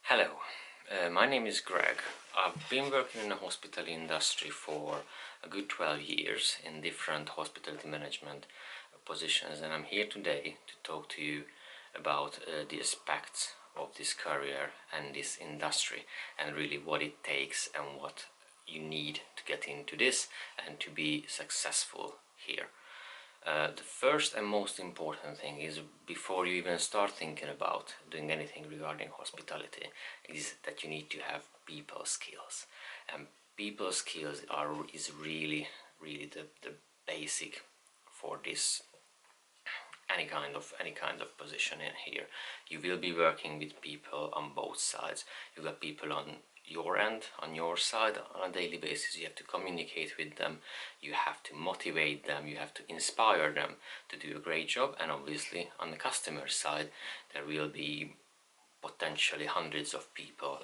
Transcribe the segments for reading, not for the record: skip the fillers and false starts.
Hello, my name is Greg. I've been working in the hospitality industry for a good 12 years in different hospitality management positions, and I'm here today to talk to you about the aspects of this career and this industry, and really what it takes and what you need to get into this and to be successful here. The first and most important thing is, before you even start thinking about doing anything regarding hospitality, is that you need to have people skills. And people skills is really the basic for this any kind of position in here. You will be working with people on both sides. You got people on your end, on your side, on a daily basis. You have to communicate with them, you have to motivate them, you have to inspire them to do a great job. And obviously on the customer side, there will be potentially hundreds of people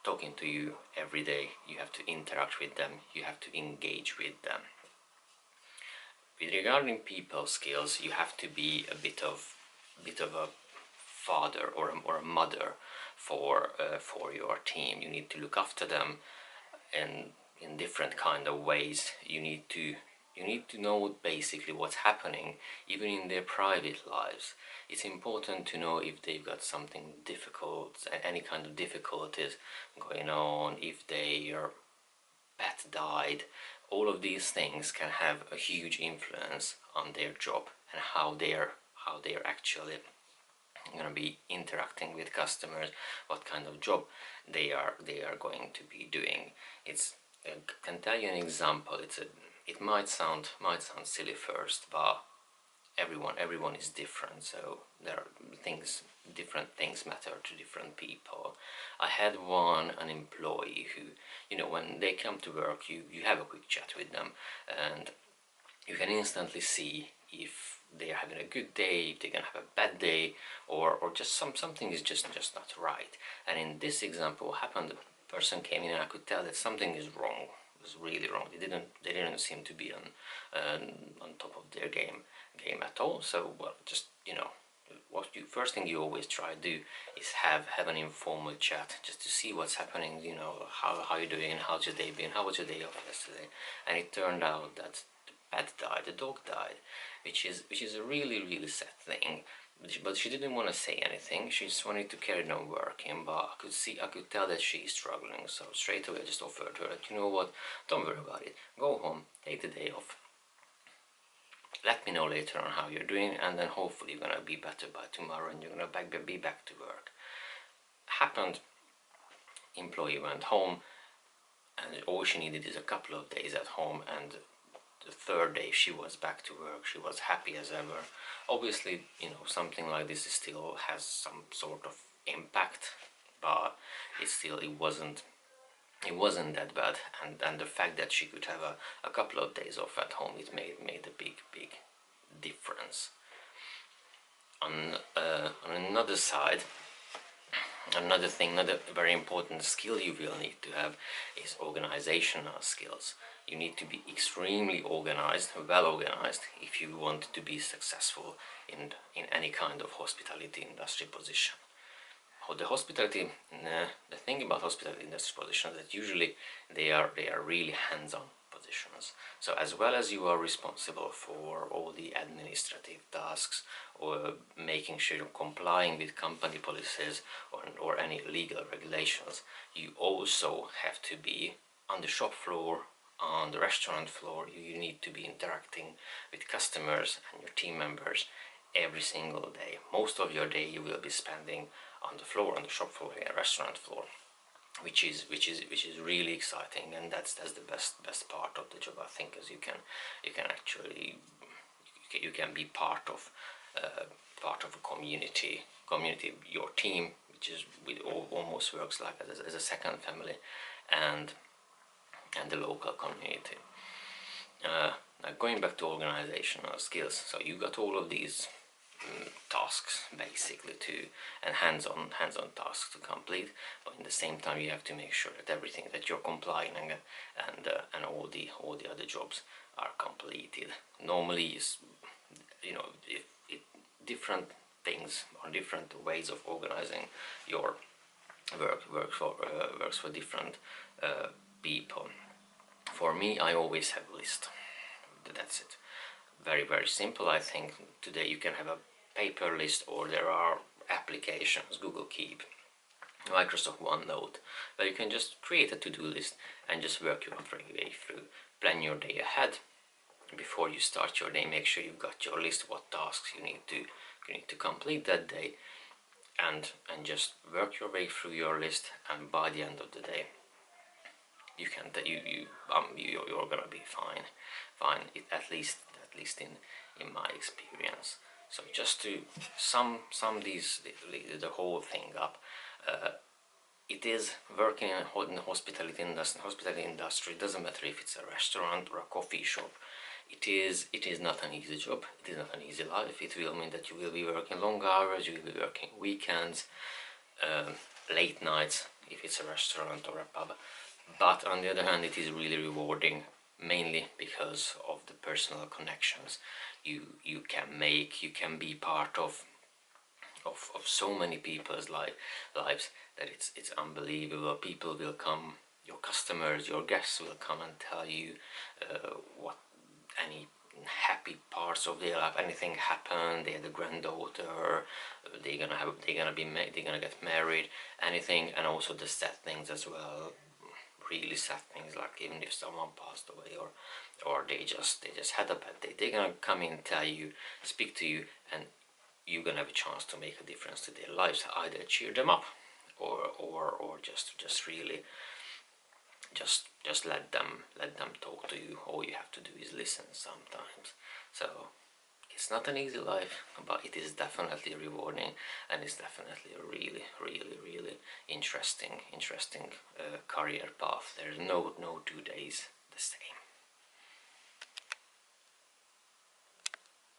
talking to you every day. You have to interact with them, you have to engage with them. With regarding people skills, you have to be a bit of a father or a mother for your team. You need to look after them in different kind of ways. You need to know basically what's happening even in their private lives. It's important to know if they've got something difficult, any kind of difficulties going on, if their pet died. All of these things can have a huge influence on their job and how they're actually going to be interacting with customers, what kind of job they are going to be doing. I can tell you an example. It might sound silly first, but everyone is different, so there are different things matter to different people. I had an employee who, when they come to work, you have a quick chat with them, and you can instantly see if they're having a good day, if they're gonna have a bad day, or just something is just not right. And in this example, what happened, the person came in and I could tell that something is wrong. It was really wrong. They didn't seem to be on top of their game at all. So, well, just, first thing you always try to do is have an informal chat, just to see what's happening. How you doing, how's your day been, how was your day off yesterday. And it turned out that the pet died, the dog died, which is a really sad thing. But she didn't want to say anything. She just wanted to carry on working, but I could tell that she's struggling. So straight away I just offered her that, you know what, don't worry about it, go home, take the day off, let me know later on how you're doing, and then hopefully you're gonna be better by tomorrow and you're gonna be back to work. Happened, employee went home, and all she needed is a couple of days at home, and the third day she was back to work. She was happy as ever. Obviously, something like this still has some sort of impact, but it wasn't that bad. And the fact that she could have a couple of days off at home, it made a big difference. On another side, another very important skill you will need to have is organizational skills. You need to be extremely well organized, if you want to be successful in any kind of hospitality industry position. The thing about hospitality industry positions, that usually they are really hands-on positions. So as well as you are responsible for all the administrative tasks, or making sure you're complying with company policies or any legal regulations, you also have to be on the shop floor, on the restaurant floor. You need to be interacting with customers and your team members every single day. Most of your day you will be spending on the floor, on the shop floor and restaurant floor, which is really exciting, and that's the best part of the job, I think, as you can actually be part of a community. Your team, almost works like as a second family, and the local community. Now going back to organizational skills, so you got all of these tasks basically and hands-on tasks to complete, but in the same time you have to make sure that everything that you're complying and all the other jobs are completed. Normally is different things or different ways of organizing your works for different people. For me, I always have a list. That's it. Very, very simple. I think today you can have a paper list, or there are applications, Google Keep, Microsoft OneNote, where you can just create a to-do list and just work your way through. Plan your day ahead. Before you start your day, make sure you've got your list, what tasks you need to complete that day, and just work your way through your list. And by the end of the day, you're gonna be fine. At least in my experience. So just to sum the whole thing up, it is working in the hospitality industry. It doesn't matter if it's a restaurant or a coffee shop. It is not an easy job. It is not an easy life. It will mean that you will be working long hours. You will be working weekends, late nights if it's a restaurant or a pub. But on the other hand, it is really rewarding, mainly because of the personal connections you can make. You can be part of so many people's lives that it's unbelievable. People will come, your customers, your guests will come and tell you what any happy parts of their life, anything happened, they had a granddaughter, they're gonna get married, anything, and also the sad things as well. Really sad things, like even if someone passed away, or they just had a bad day, they're gonna come in, tell you, speak to you, and you're gonna have a chance to make a difference to their lives. Either cheer them up, or just really just let them talk to you. All you have to do is listen sometimes. So it's not an easy life, but it is definitely rewarding, and it's definitely a really interesting career path. There's no 2 days the same.